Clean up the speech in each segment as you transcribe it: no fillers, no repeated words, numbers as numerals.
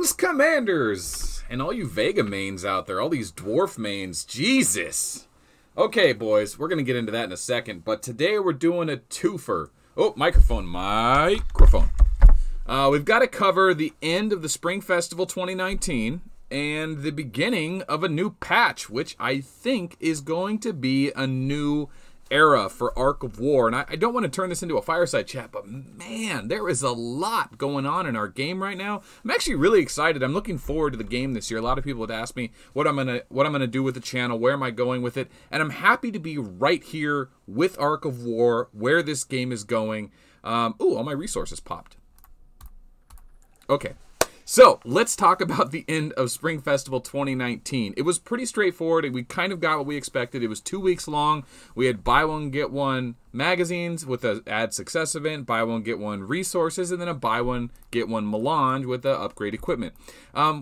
Greetings, Commanders! And all you Vega mains out there, all these Dwarf mains, Jesus! Okay, boys, we're going to get into that in a second, but today we're doing a twofer. Oh, microphone. We've got to cover the end of the Spring Festival 2019 and the beginning of a new patch, which I think is going to be a new era for Ark of War. And I don't want to turn this into a fireside chat, but man, there is a lot going on in our game right now. I'm actually really excited. I'm looking forward to the game this year. A lot of people had asked me what I'm gonna do with the channel, where am I going with it, and I'm happy to be right here with Ark of War, where this game is going. Ooh, all my resources popped. Okay. So, let's talk about the end of Spring Festival 2019. It was pretty straightforward. We kind of got what we expected. It was 2 weeks long. We had buy one, get one magazines with an add success event, buy one, get one resources, and then a buy one, get one melange with the upgrade equipment.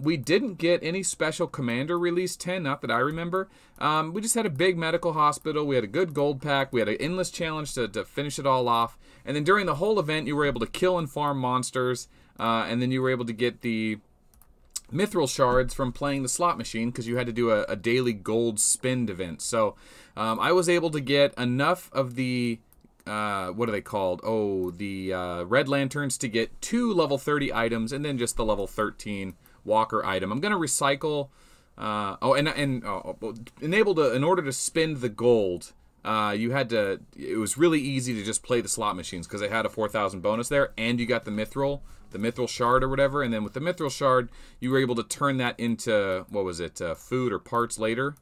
We didn't get any special Commander Release 10, not that I remember. We just had a big medical hospital. We had a good gold pack. We had an endless challenge to finish it all off. And then during the whole event, you were able to kill and farm monsters. And then you were able to get the mithril shards from playing the slot machine because you had to do a daily gold spend event. So I was able to get enough of the, what are they called? Oh, the red lanterns to get 2 level 30 items and then just the level 13 walker item. I'm going to recycle, in order to spend the gold, it was really easy to just play the slot machines because they had a 4,000 bonus there and you got the mithril shard or whatever, and then with the mithril shard you were able to turn that into, what was it, food or parts later.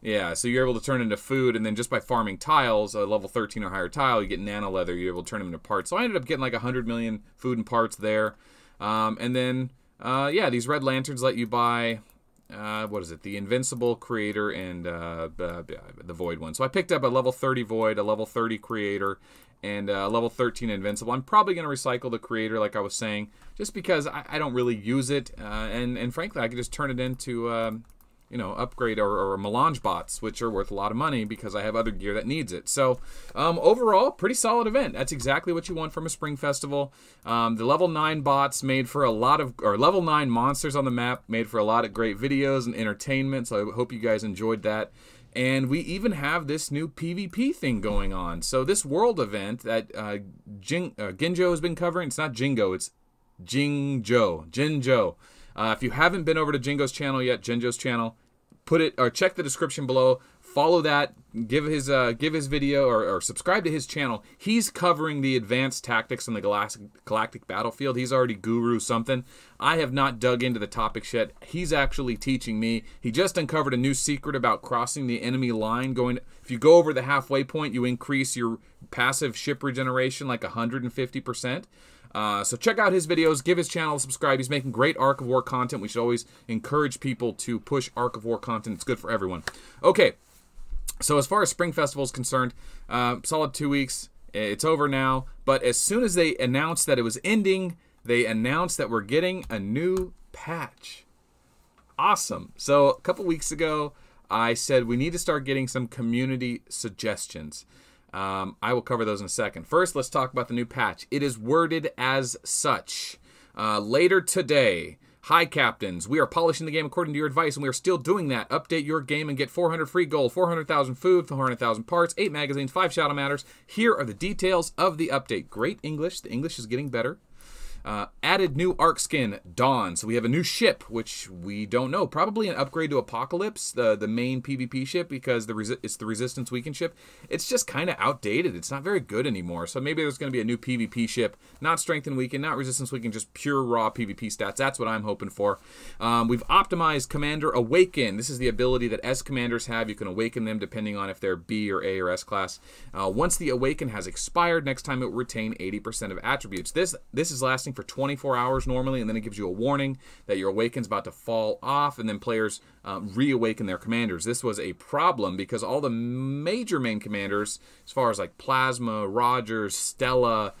Yeah, so you're able to turn it into food, and then just by farming tiles, a level 13 or higher tile, you get nano leather, you're able to turn them into parts. So I ended up getting like 100 million food and parts there. And then yeah, these red lanterns let you buy what is it, the Invincible Creator and the Void one. So I picked up a level 30 Void, a level 30 Creator, and a level 13 Invincible. I'm probably going to recycle the Creator, like I was saying, just because I don't really use it, and frankly, I could just turn it into, you know, upgrade or melange bots, which are worth a lot of money because I have other gear that needs it. So overall, pretty solid event. That's exactly what you want from a Spring Festival. The level 9 bots made for a lot of, or level 9 monsters on the map made for a lot of great videos and entertainment, so I hope you guys enjoyed that. And we even have this new PvP thing going on. So this world event that Ginjo has been covering, it's not Jingo, it's Jinjo. If you haven't been over to Jingo's channel yet, Jinjo's channel, check the description below. Follow that. Give his video or subscribe to his channel. He's covering the advanced tactics on the galactic battlefield. He's already guru something. I have not dug into the topics yet. He's actually teaching me. He just uncovered a new secret about crossing the enemy line. If you go over the halfway point, you increase your passive ship regeneration like 150%. So check out his videos, give his channel a subscribe. He's making great Ark of War content. We should always encourage people to push Ark of War content. It's good for everyone. Okay, so as far as Spring Festival is concerned, solid 2 weeks. It's over now. But as soon as they announced that it was ending, they announced that we're getting a new patch. Awesome. So a couple weeks ago, I said we need to start getting some community suggestions. I will cover those in a second. First, let's talk about the new patch. It is worded as such. Later today, hi captains, we are polishing the game according to your advice, and we are still doing that. Update your game and get 400 free gold, 400,000 food, 400,000 parts, 8 magazines, 5 shadow matters. Here are the details of the update. Great English. The English is getting better. Added new Ark skin, Dawn. So we have a new ship, which we don't know. Probably an upgrade to Apocalypse, the main PvP ship, because it's the Resistance Weekend ship. It's just kind of outdated. It's not very good anymore. So maybe there's going to be a new PvP ship. Not Strength and Weekend, not Resistance Weekend, just pure raw PvP stats. That's what I'm hoping for. We've optimized Commander Awaken. This is the ability that S commanders have. You can awaken them depending on if they're B or A or S class. Once the Awaken has expired, next time it will retain 80% of attributes. This is lasting for 24 hours normally, and then it gives you a warning that your Awaken's about to fall off, and then players reawaken their commanders. This was a problem because all the major main commanders, as far as like Plasma, Rogers, Stella,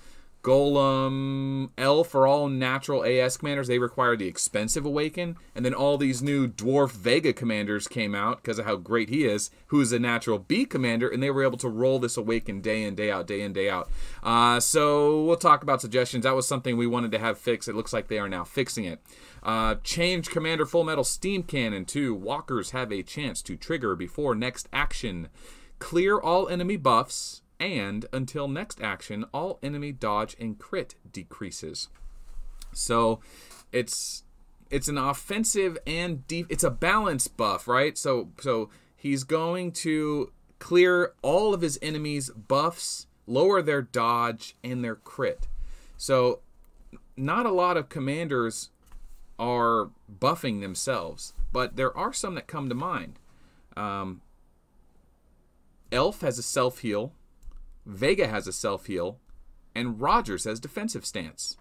Golem, Elf are all natural AS commanders. They require the expensive Awaken. And then all these new Dwarf Vega commanders came out because of how great he is, who is a natural B commander, and they were able to roll this Awaken day in, day out, day in, day out. So we'll talk about suggestions. That was something we wanted to have fixed. It looks like they are now fixing it. Change Commander Full Metal Steam Cannon to Walkers have a chance to trigger before next action. Clear all enemy buffs. And until next action, all enemy dodge and crit decreases. So it's an offensive and it's a balance buff, right? So he's going to clear all of his enemies' buffs, lower their dodge and their crit. So not a lot of commanders are buffing themselves, but there are some that come to mind. Elf has a self-heal. Vega has a self-heal, and Rogers has defensive stance.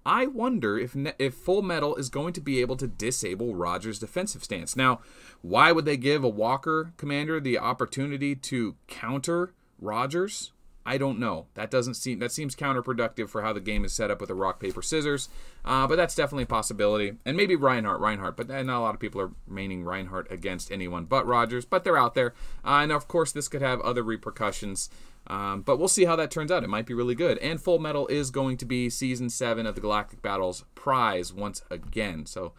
I wonder if Full Metal is going to be able to disable Rogers' defensive stance. Now, why would they give a Walker commander the opportunity to counter Rogers? I don't know. That seems counterproductive for how the game is set up with the rock, paper, scissors. But that's definitely a possibility. And maybe Reinhardt. But not a lot of people are maining Reinhardt against anyone but Rogers. But they're out there. And of course, this could have other repercussions. But we'll see how that turns out. It might be really good. And Full Metal is going to be Season 7 of the Galactic Battles prize once again. So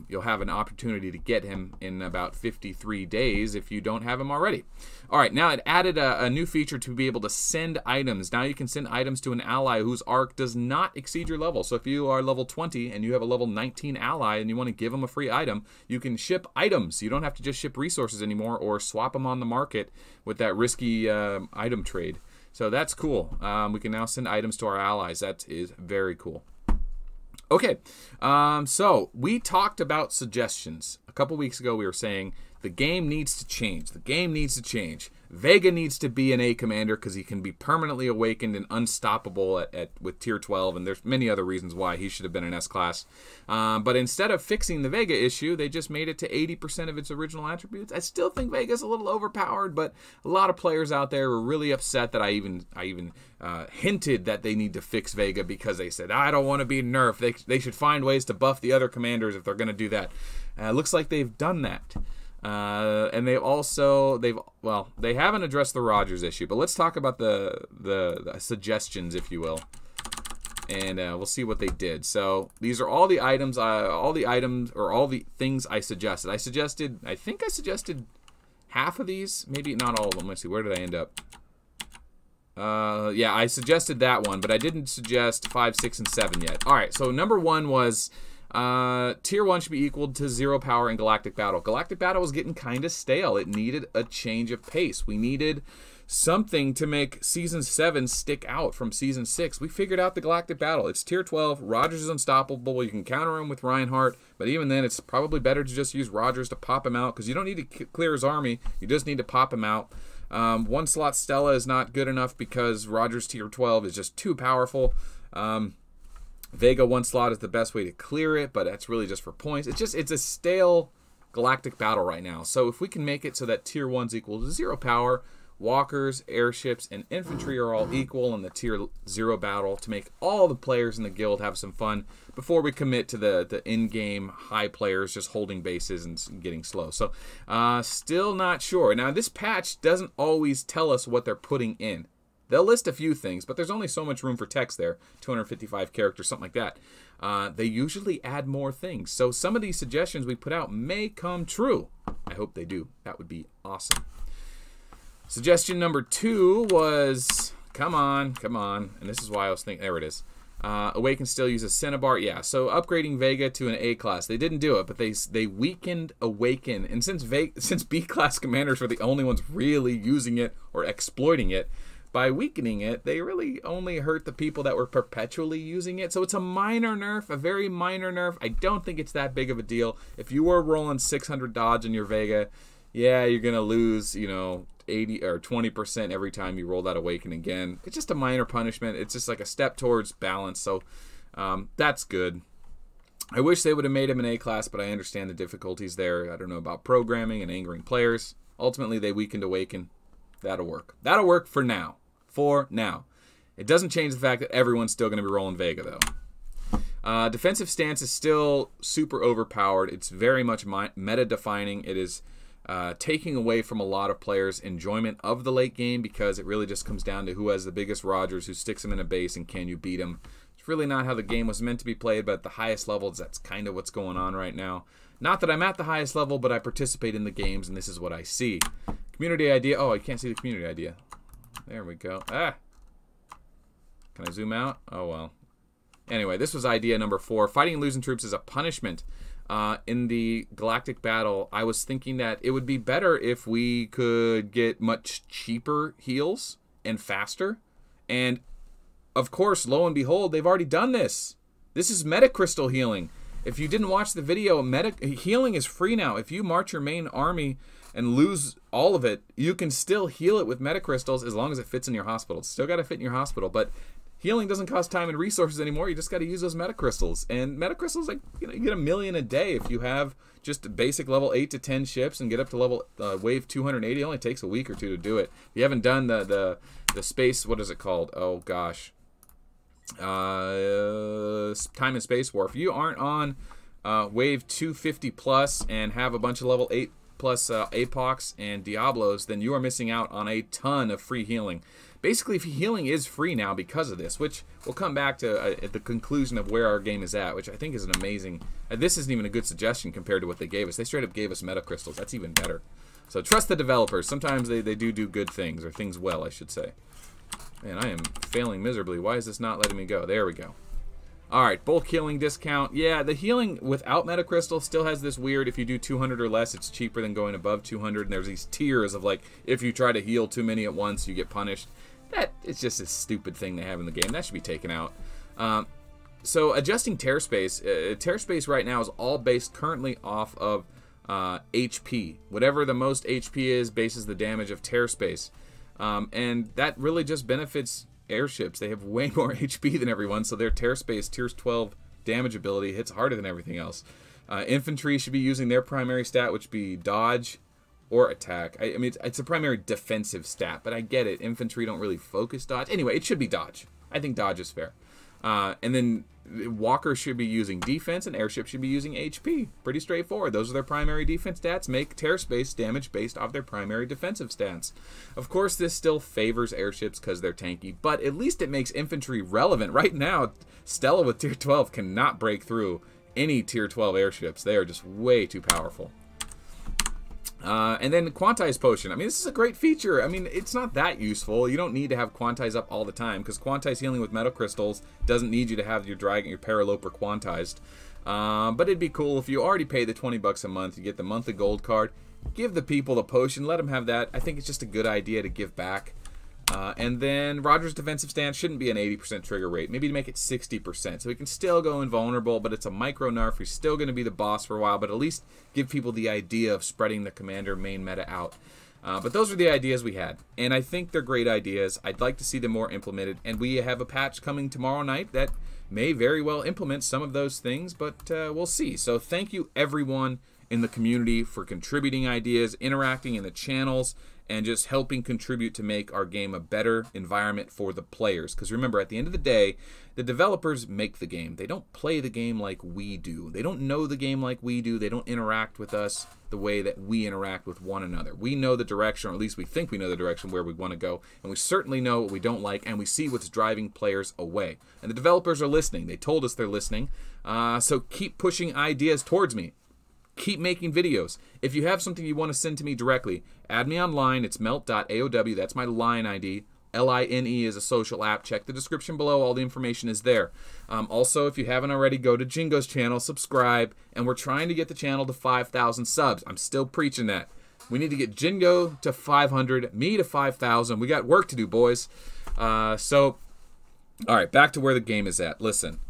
you'll have an opportunity to get him in about 53 days if you don't have him already. All right, now it added a new feature to be able to send items. Now you can send items to an ally whose arc does not exceed your level. So if you are level 20 and you have a level 19 ally and you want to give them a free item, you can ship items. You don't have to just ship resources anymore or swap them on the market with that risky item trade. So that's cool. We can now send items to our allies. That is very cool. Okay, so we talked about suggestions. A couple weeks ago we were saying the game needs to change. The game needs to change. Vega needs to be an A commander because he can be permanently awakened and unstoppable with tier 12, and there's many other reasons why he should have been an S class. But instead of fixing the Vega issue, they just made it to 80% of its original attributes. I still think Vega's a little overpowered, but a lot of players out there were really upset that I even hinted that they need to fix Vega because they said, I don't want to be nerfed. They should find ways to buff the other commanders if they're going to do that. Looks like they've done that. And they haven't addressed the Rogers issue, but let's talk about the suggestions, if you will, and we'll see what they did. So these are all the items, all the things I suggested. I think I suggested half of these, maybe not all of them. Let's see, where did I end up? Yeah, I suggested that one, but I didn't suggest 5, 6, and 7 yet. All right, so number 1 was tier 1 should be equal to 0 power in Galactic Battle. Galactic Battle was getting kind of stale. It needed a change of pace. We needed something to make Season 7 stick out from Season 6. We figured out the Galactic Battle. It's tier 12. Rogers is unstoppable. You can counter him with Reinhardt, but even then, it's probably better to just use Rogers to pop him out because you don't need to clear his army. You just need to pop him out. 1 slot Stella is not good enough because Rogers tier 12 is just too powerful. Vega 1 slot is the best way to clear it, but that's really just for points. It's a stale Galactic Battle right now. So if we can make it so that tier 1's equal to 0 power, walkers, airships, and infantry are all equal in the tier 0 battle to make all the players in the guild have some fun before we commit to the in-game high players just holding bases and getting slow. So still not sure. Now this patch doesn't always tell us what they're putting in. They'll list a few things, but there's only so much room for text there, 255 characters, something like that. They usually add more things. So some of these suggestions we put out may come true. I hope they do. That would be awesome. Suggestion number 2 was, come on, and this is why I was thinking, there it is. Awaken still uses Cinnabar. Yeah, so upgrading Vega to an A class. They didn't do it, but they weakened Awaken. And since B class commanders were the only ones really using it or exploiting it, by weakening it, they really only hurt the people that were perpetually using it. So it's a minor nerf, a very minor nerf. I don't think it's that big of a deal. If you were rolling 600 dodge in your Vega, yeah, you're going to lose, 80 or 20% every time you roll that Awaken again. It's just a minor punishment. It's just like a step towards balance. So that's good. I wish they would have made him an A class, but I understand the difficulties there. I don't know about programming and angering players. Ultimately, they weakened Awaken. That'll work. That'll work for now. It doesn't change the fact that everyone's still going to be rolling Vega, though. Defensive stance is still super overpowered. It's very much meta-defining. It is taking away from a lot of players' enjoyment of the late game because it really just comes down to who has the biggest Rogers, who sticks him in a base, and can you beat him. It's really not how the game was meant to be played, but at the highest levels, that's kind of what's going on right now. Not that I'm at the highest level, but I participate in the games, and this is what I see. Community idea. Oh, I can't see the community idea. There we go. Ah! Can I zoom out? Oh, well. Anyway, this was idea number 4. Fighting losing troops is a punishment. In the galactic battle, I was thinking that it would be better if we could get much cheaper heals and faster. And, of course, lo and behold, they've already done this. This is meta crystal healing. If you didn't watch the video, healing is free now. If you march your main army and lose all of it, you can still heal it with meta crystals as long as it fits in your hospital. It's still got to fit in your hospital, but healing doesn't cost time and resources anymore. You just got to use those meta crystals. And meta crystals, like, you get 1 million a day if you have just basic level 8 to 10 ships and get up to level wave 280. It only takes a week or 2 to do it. If you haven't done the space, what is it called? Oh gosh, time and space war. If you aren't on wave 250 plus and have a bunch of level 8 plus Apocs and Diablos, then you are missing out on a ton of free healing. Basically, healing is free now because of this, which we'll come back to at the conclusion of where our game is at, which I think is an amazing... this isn't even a good suggestion compared to what they gave us. They straight up gave us meta crystals. That's even better. So trust the developers. Sometimes they do good things, or things well, I should say. Man, I am failing miserably. Why is this not letting me go? There we go. Alright, bulk healing discount. Yeah, the healing without meta crystal still has this weird, if you do 200 or less, it's cheaper than going above 200. And there's these tiers of, like, if you try to heal too many at once, you get punished. That is just a stupid thing they have in the game. That should be taken out. So adjusting tear space. Tear space right now is all based currently off of HP. Whatever the most HP is bases the damage of tear space. And that really just benefits airships. They have way more HP than everyone, so their tear space, tier 12 damage ability, hits harder than everything else. Infantry should be using their primary stat, which would be dodge or attack. I mean, it's a primary defensive stat, but I get it. Infantry don't really focus dodge. Anyway, it should be dodge. I think dodge is fair. And then walkers should be using defense, and airships should be using HP. Pretty straightforward. Those are their primary defense stats. Make tear space damage based off their primary defensive stats. Of course, this still favors airships because they're tanky, but at least it makes infantry relevant. Right now, Stella with tier 12 cannot break through any tier 12 airships. They are just way too powerful. And then Quantize Potion. I mean, this is a great feature. I mean, it's not that useful. You don't need to have Quantize up all the time, because Quantize healing with Meta Crystals doesn't need you to have your Dragon, your Paraloper Quantized. But it'd be cool if you already pay the 20 bucks a month, you get the monthly gold card. Give the people the potion, let them have that. I think it's just a good idea to give back. And then Roger's defensive stance shouldn't be an 80% trigger rate. Maybe to make it 60%. So he can still go invulnerable, but it's a micro nerf. He's still going to be the boss for a while, but at least give people the idea of spreading the commander main meta out. But those are the ideas we had. And I think they're great ideas. I'd like to see them more implemented. And we have a patch coming tomorrow night that may very well implement some of those things, but we'll see. So thank you everyone in the community for contributing ideas, interacting in the channels, and just helping contribute to make our game a better environment for the players. Because remember, at the end of the day, the developers make the game. They don't play the game like we do. They don't know the game like we do. They don't interact with us the way that we interact with one another. We know the direction, or at least we think we know the direction where we want to go, and we certainly know what we don't like, and we see what's driving players away. And the developers are listening. They told us they're listening. So keep pushing ideas towards me. Keep making videos. If you have something you want to send to me directly, add me online. It's Melt.aow. That's my line ID. L-I-N-E is a social app. Check the description below. All the information is there. Also, if you haven't already, go to Jingo's channel, subscribe, and we're trying to get the channel to 5,000 subs. I'm still preaching that. We need to get Jingo to 500, me to 5,000. We got work to do, boys. All right, back to where the game is at. Listen,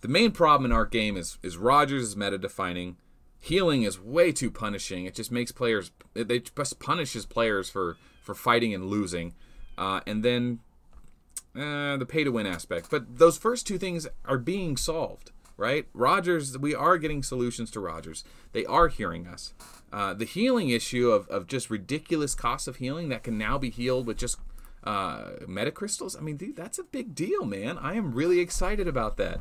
the main problem in our game is Rogers is meta-defining. Healing is way too punishing. It just makes players... They just punishes players for fighting and losing. And then the pay-to-win aspect. But those first two things are being solved, right? Rogers, we are getting solutions to Rogers. They are hearing us. The healing issue of just ridiculous costs of healing that can now be healed with just metacrystals. I mean, dude, that's a big deal, man. I am really excited about that.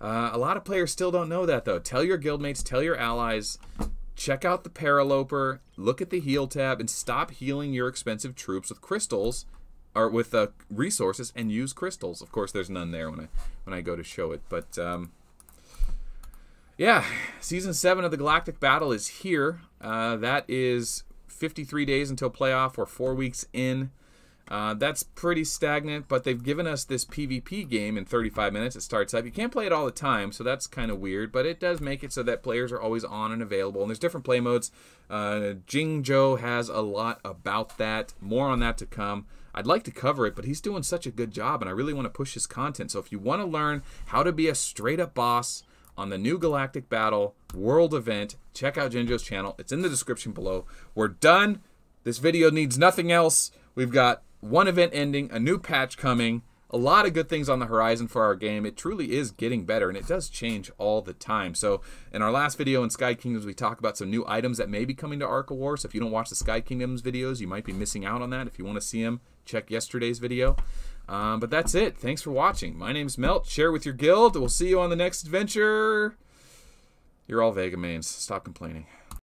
A lot of players still don't know that, though. Tell your guildmates, tell your allies, check out the Paraloper, look at the heal tab, and stop healing your expensive troops with crystals, or with resources, and use crystals. Of course, there's none there when I go to show it, but yeah, Season 7 of the Galactic Battle is here. That is 53 days until playoff. We're 4 weeks in. That's pretty stagnant, but they've given us this PvP game in 35 minutes. It starts up. You can't play it all the time, so that's kind of weird, but it does make it so that players are always on and available, and there's different play modes. Jingjo has a lot about that. More on that to come. I'd like to cover it, but he's doing such a good job, and I really want to push his content. So if you want to learn how to be a straight-up boss on the new Galactic Battle World event, check out Jingjo's channel. It's in the description below. We're done. This video needs nothing else. We've got one event ending, a new patch coming, a lot of good things on the horizon for our game. It truly is getting better, and it does change all the time. So in our last video in Sky Kingdoms, we talk about some new items that may be coming to Arc of War. So if you don't watch the Sky Kingdoms videos, you might be missing out on that. If you want to see them, check yesterday's video. But that's it. Thanks for watching. My name's Melt. Share with your guild. We'll see you on the next adventure. You're all Vega mains. Stop complaining.